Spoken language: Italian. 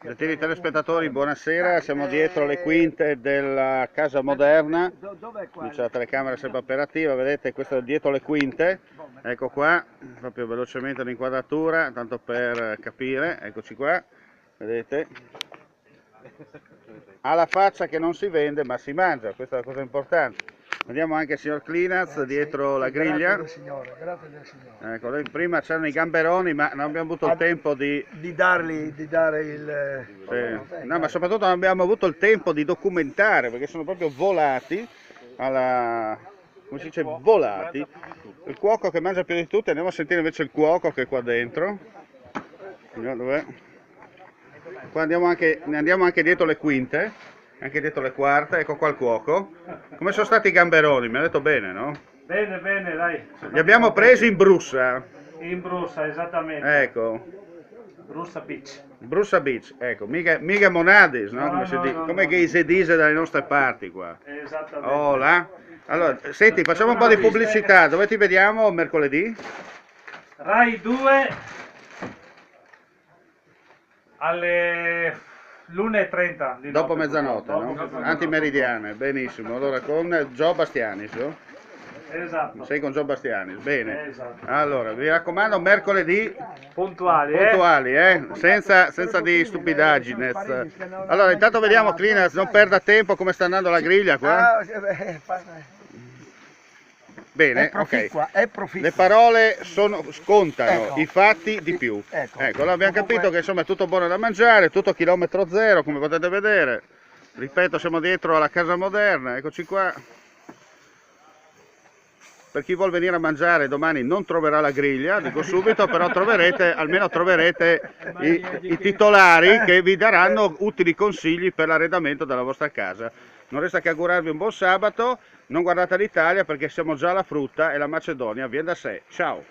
Gentili telespettatori, buonasera, siamo dietro le quinte della casa moderna, qui c'è la telecamera sempre operativa, vedete questo è dietro le quinte, ecco qua, proprio velocemente l'inquadratura, tanto per capire, eccoci qua, vedete, ha la faccia che non si vende ma si mangia, questa è la cosa importante. Vediamo anche il signor Clinaz dietro la griglia. Grazie del Signore, grazie del Signore. Ecco, prima c'erano i gamberoni ma non abbiamo avuto il tempo di dare il... sì. No, ma soprattutto non abbiamo avuto il tempo di documentare perché sono proprio volati alla... come si dice? Volati. Il cuoco che mangia più di tutti, andiamo a sentire invece il cuoco che è qua dentro. Dov'è? Qua andiamo anche dietro le quinte, anche dietro le quarte, ecco qua il cuoco. Come sono stati i gamberoni? Mi ha detto bene, no? Bene, bene, dai. Li abbiamo presi in Brussa. In Brussa, esattamente. Ecco. Brussa Beach. Brussa Beach, ecco, mica Monadis, no? No, Come, si no, dice, no, come no. che si dice dalle nostre parti qua. Esattamente. Oh là. Allora, senti, facciamo un po' di pubblicità, dove ti vediamo mercoledì? Rai 2 alle l'1:30 di Dopo notte, mezzanotte, dopo no? mezzanotte. Antimeridiane, benissimo. Allora con Gio Bastianis, no? Esatto. Sei con Gio Bastianis, bene. Esatto. Allora, vi raccomando mercoledì Puntuali, puntuali, senza di stupidaggine. Allora, intanto vediamo Clinaz, non perda tempo come sta andando la griglia qua. Bene, ok. È proficua. Le parole scontano, Ecco. i fatti di più. Ecco. Allora abbiamo capito che insomma è tutto buono da mangiare, tutto chilometro zero, come potete vedere. Ripeto, siamo dietro alla casa moderna, eccoci qua. Per chi vuol venire a mangiare domani non troverà la griglia, dico subito, però almeno troverete i titolari che vi daranno utili consigli per l'arredamento della vostra casa. Non resta che augurarvi un buon sabato, non guardate l'Italia perché siamo già alla frutta e la Macedonia viene da sé. Ciao!